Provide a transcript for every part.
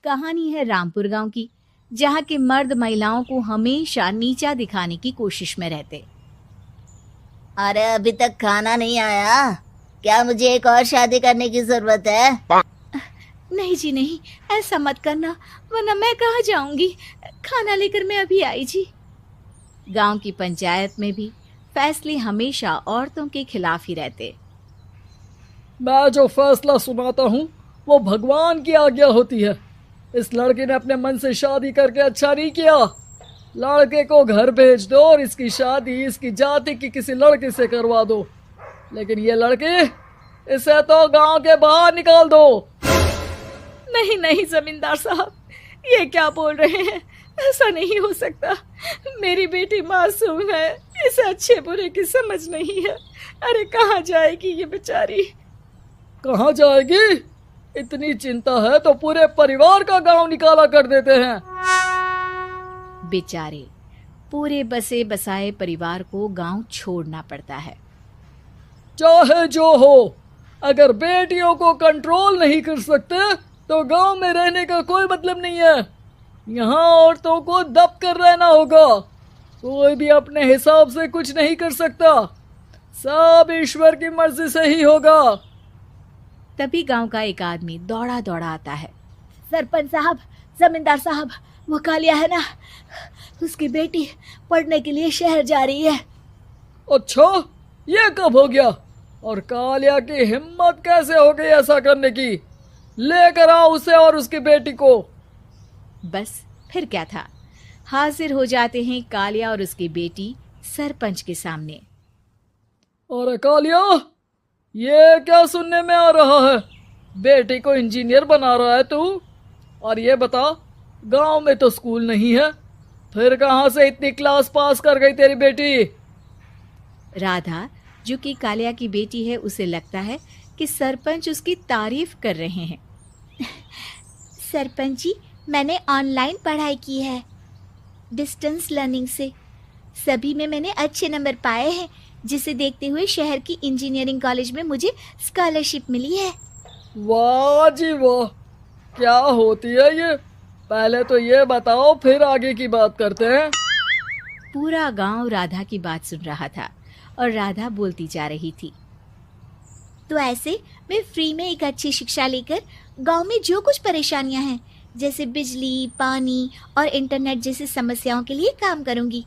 कहानी है रामपुर गांव की, जहां के मर्द महिलाओं को हमेशा नीचा दिखाने की कोशिश में रहते। अरे अभी तक खाना नहीं आया, क्या मुझे एक और शादी करने की जरूरत है? नहीं जी नहीं, ऐसा मत करना, वरना मैं कहाँ जाऊंगी। खाना लेकर मैं अभी आई जी। गांव की पंचायत में भी फैसले हमेशा औरतों के खिलाफ ही रहते। मैं जो फैसला सुनाता हूँ वो भगवान की आज्ञा होती है। इस लड़के ने अपने मन से शादी करके अच्छा नहीं किया। लड़के को घर भेज दो और इसकी शादी इसकी जाति की किसी लड़के से करवा दो, लेकिन ये लड़की, इसे तो गांव के बाहर निकाल दो। नहीं नहीं जमींदार साहब, ये क्या बोल रहे हैं? ऐसा नहीं हो सकता। मेरी बेटी मासूम है, इसे अच्छे बुरे की समझ नहीं है। अरे कहाँ जाएगी ये बेचारी? कहाँ जाएगी? इतनी चिंता है तो पूरे परिवार का गांव निकाला कर देते हैं। बेचारे पूरे बसे बसाए परिवार को गांव छोड़ना पड़ता है। चाहे जो हो, अगर बेटियों को कंट्रोल नहीं कर सकते तो गांव में रहने का कोई मतलब नहीं है। यहाँ औरतों को दब कर रहना होगा। कोई भी अपने हिसाब से कुछ नहीं कर सकता, सब ईश्वर की मर्जी से ही होगा। तभी गांव का एक आदमी दौड़ा दौड़ा आता है। सरपंच साहब, जमींदार साहब, वो कालिया है ना, उसकी बेटी पढ़ने के लिए शहर जा रही है। अच्छा, ये कब हो गया? और कालिया की हिम्मत कैसे हो गई ऐसा करने की? लेकर आओ उसे और उसकी बेटी को। बस फिर क्या था, हाजिर हो जाते हैं कालिया और उसकी बेटी सरपंच के सामने। अरे कालिया, ये क्या सुनने में आ रहा है? बेटी को इंजीनियर बना रहा है तू? और ये बता, गांव में तो स्कूल नहीं है, फिर कहाँ से इतनी क्लास पास कर गई तेरी बेटी? राधा, जो कि कालिया की बेटी है, उसे लगता है कि सरपंच उसकी तारीफ कर रहे हैं। सरपंच जी, मैंने ऑनलाइन पढ़ाई की है, डिस्टेंस लर्निंग से। सभी में मैंने अच्छे नंबर पाए हैं, जिसे देखते हुए शहर की इंजीनियरिंग कॉलेज में मुझे स्कॉलरशिप मिली है। वाह जी वाह, क्या होती है ये? पहले तो ये बताओ, फिर आगे की बात करते हैं। पूरा गांव राधा की बात सुन रहा था और राधा बोलती जा रही थी। तो ऐसे मैं फ्री में एक अच्छी शिक्षा लेकर गांव में जो कुछ परेशानियां हैं, जैसे बिजली, पानी और इंटरनेट जैसी समस्याओं के लिए काम करूंगी।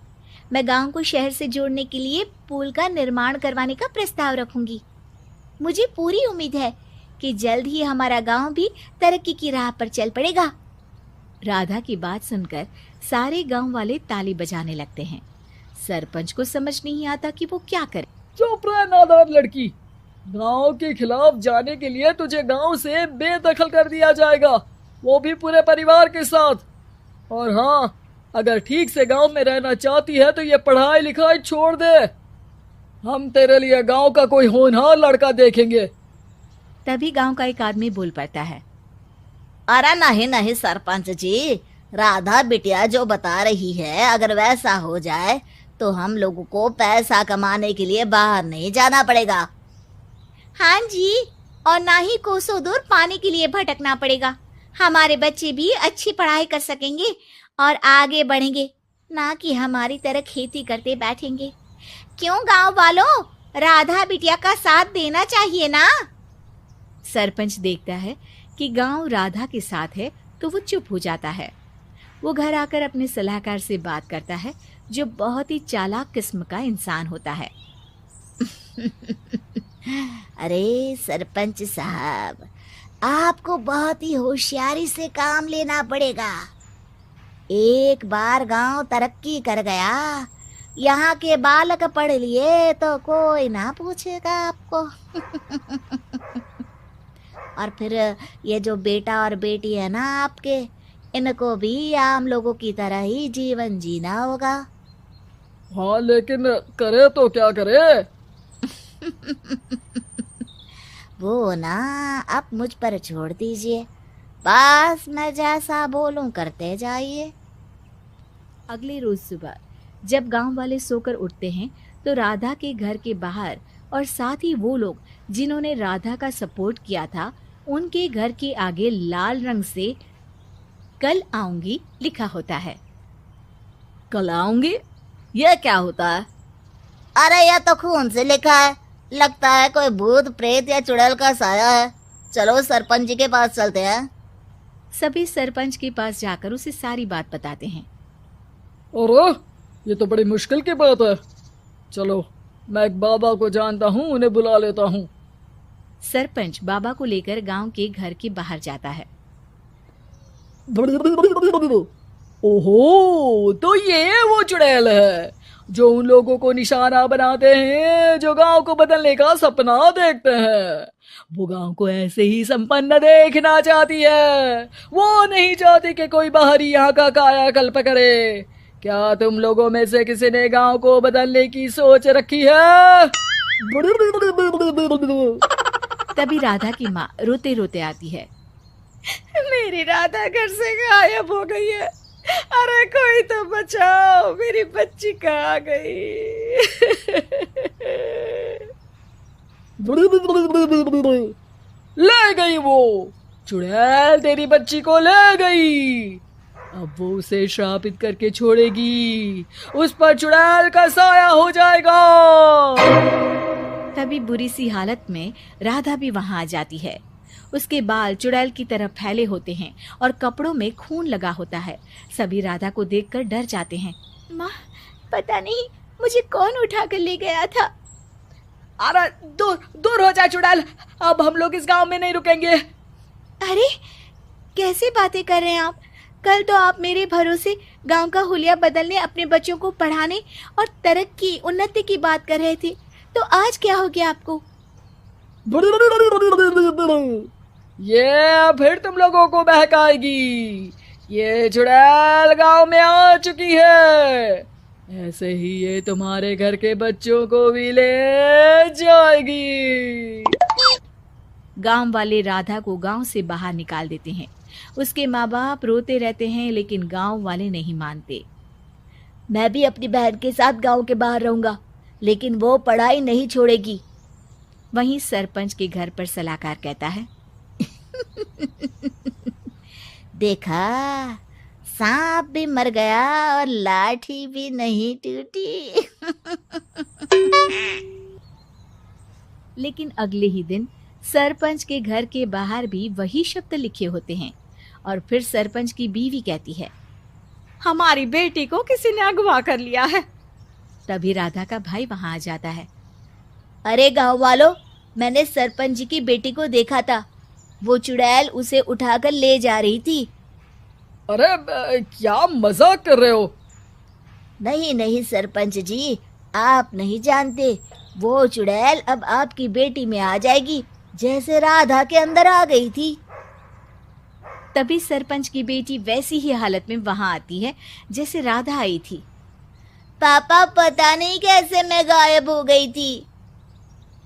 मैं गांव को शहर से जोड़ने के लिए पुल का निर्माण करवाने का प्रस्ताव रखूंगी। मुझे पूरी उम्मीद है कि जल्द ही हमारा गांव भी तरक्की की राह पर चल पड़ेगा। राधा की बात सुनकर सारे गांव वाले ताली बजाने लगते हैं। सरपंच को समझ नहीं आता कि वो क्या करे। चुप रह नादान लड़की, गांव के खिलाफ जाने के लिए तुझे गांव से बेदखल कर दिया जाएगा, वो भी पूरे परिवार के साथ। और हाँ, अगर ठीक से गांव में रहना चाहती है तो ये पढ़ाई लिखाई छोड़ दे। हम तेरे लिए गांव का कोई होनहार लड़का देखेंगे। तभी गांव का एक आदमी बोल पड़ता है। अरे नहीं नहीं सरपंच जी, राधा बिटिया जो बता रही है, अगर वैसा हो जाए तो हम लोगों को पैसा कमाने के लिए बाहर नहीं जाना पड़ेगा। हाँ जी, और ना ही कोसों दूर पानी के लिए भटकना पड़ेगा। हमारे बच्चे भी अच्छी पढ़ाई कर सकेंगे और आगे बढ़ेंगे, ना कि हमारी तरह खेती करते बैठेंगे। क्यों गांव वालों, राधा बिटिया का साथ देना चाहिए ना। सरपंच देखता है कि गांव राधा के साथ है तो वो चुप हो जाता है। वो घर आकर अपने सलाहकार से बात करता है, जो बहुत ही चालाक किस्म का इंसान होता है। अरे सरपंच साहब, आपको बहुत ही होशियारी से काम लेना पड़ेगा। एक बार गांव तरक्की कर गया, यहाँ के बालक पढ़ लिए तो कोई ना पूछेगा आपको। और फिर ये जो बेटा और बेटी है ना आपके, इनको भी आम लोगों की तरह ही जीवन जीना होगा। हाँ, लेकिन करे तो क्या करे? वो ना आप मुझ पर छोड़ दीजिए, बस मैं जैसा बोलूं करते जाइए। अगले रोज सुबह जब गांव वाले सोकर उठते हैं तो राधा के घर के बाहर और साथ ही वो लोग जिन्होंने राधा का सपोर्ट किया था, उनके घर के आगे लाल रंग से कल आऊंगी लिखा होता है। कल आऊंगी, यह क्या होता है? अरे यह तो खून से लिखा है, लगता है कोई भूत प्रेत या चुड़ैल का साया है। चलो सरपंच जी के पास चलते हैं। सभी सरपंच के पास जाकर उसे सारी बात बताते हैं। अरे ये तो बड़ी मुश्किल की बात है। चलो मैं एक बाबा को जानता हूँ, उन्हें बुला लेता हूँ। सरपंच बाबा को लेकर गांव के घर के बाहर जाता है। ओहो, तो ये वो चुड़ैल है जो उन लोगों को निशाना बनाते हैं जो गांव को बदलने का सपना देखते हैं। वो गांव को ऐसे ही संपन्न देखना चाहती है, वो नहीं चाहती कि कोई बाहरी यहाँ का कायाकल्प करे। क्या तुम लोगों में से किसी ने गांव को बदलने की सोच रखी है? तभी राधा की माँ रोते रोते आती है। मेरी राधा घर से गायब हो गई है। अरे कोई तो बचाओ, मेरी बच्ची कहाँ गई? ले गई वो चुड़ैल, तेरी बच्ची को ले गई। अब वो उसे श्रापित करके छोड़ेगी, उस पर चुड़ैल का साया हो जाएगा। तभी बुरी सी हालत में राधा भी वहां आ जाती है। उसके बाल चुड़ैल की तरह फैले होते हैं और कपड़ों में खून लगा होता है। सभी राधा को देखकर डर जाते हैं। माँ, पता नहीं मुझे कौन उठा कर ले गया था। अरे दूर दूर हो जा चुड़ैल, अब हम लोग इस गांव में नहीं रुकेंगे। अरे कैसे बातें कर रहे हैं आप? कल तो आप मेरे भरोसे गांव का हुलिया बदलने, अपने बच्चों को पढ़ाने और तरक्की उन्नति की बात कर रहे थे, तो आज क्या हो गया आपको? ये फिर तुम लोगों को बहकाएगी। ये चुड़ैल गांव में आ चुकी है, ऐसे ही ये तुम्हारे घर के बच्चों को भी ले जाएगी। गांव वाले राधा को गांव से बाहर निकाल देते हैं। उसके माँ बाप रोते रहते हैं, लेकिन गांव वाले नहीं मानते। मैं भी अपनी बहन के साथ गांव के बाहर रहूंगा, लेकिन वो पढ़ाई नहीं छोड़ेगी। वहीं सरपंच के घर पर सलाहकार कहता है। देखा, सांप भी मर गया और लाठी भी नहीं टूटी। लेकिन अगले ही दिन सरपंच के घर के बाहर भी वही शब्द लिखे होते हैं। और फिर सरपंच की बीवी कहती है, हमारी बेटी को किसी ने अगवा कर लिया है। तभी राधा का भाई वहां आ जाता है। अरे गांव वालों, मैंने सरपंच जी की बेटी को देखा था। वो चुड़ैल उसे उठाकर ले जा रही थी। अरे क्या मजाक कर रहे हो? नहीं नहीं सरपंच जी, आप नहीं जानते। वो चुड़ैल अब आपकी बेटी में आ जाएगी, जैसे राधा के अंदर आ गई थी। तभी सरपंच की बेटी वैसी ही हालत में वहां आती है जैसे राधा आई थी। पापा, पता नहीं कैसे मैं गायब हो गई थी।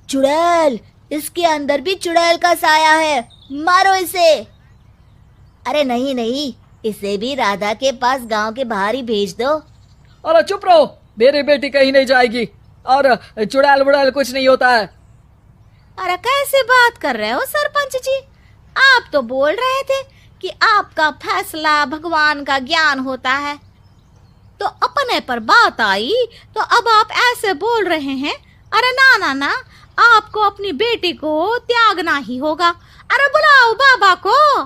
चुड़ैल, इसके अंदर भी चुड़ैल का साया है, मारो इसे। अरे नहीं नहीं, इसे भी राधा के पास गांव के बाहर ही भेज दो। अरे चुप रहो, मेरी बेटी कहीं नहीं जाएगी और चुड़ैल वुड़ैल कुछ नहीं होता है। अरे कैसे बात कर रहे हो सरपंच जी? आप तो बोल रहे थे कि आपका फैसला भगवान का ज्ञान होता है, तो अपने पर बात आई तो अब आप ऐसे बोल रहे हैं। अरे ना ना ना, आपको अपनी बेटी को त्यागना ही होगा। अरे बुलाओ बाबा को।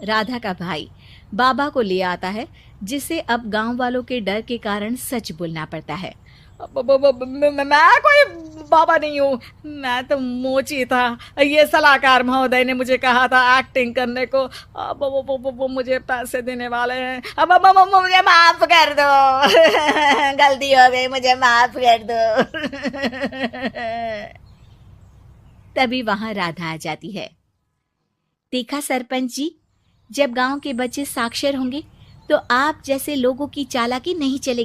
राधा का भाई बाबा को ले आता है, जिसे अब गांव वालों के डर के कारण सच बोलना पड़ता है। मैं कोई बाबा नहीं हूँ, मैं तो मोची था। ये सलाहकार महोदय ने मुझे कहा था एक्टिंग करने को। अब वो मुझे पैसे देने वाले हैं। अब मुझे माफ कर दो। गलती हो गई, मुझे माफ कर दो। तभी वहां राधा आ जाती है। देखा सरपंच जी, जब गांव के बच्चे साक्षर होंगे तो आप जैसे लोगों की चालाकी नहीं चलेगी।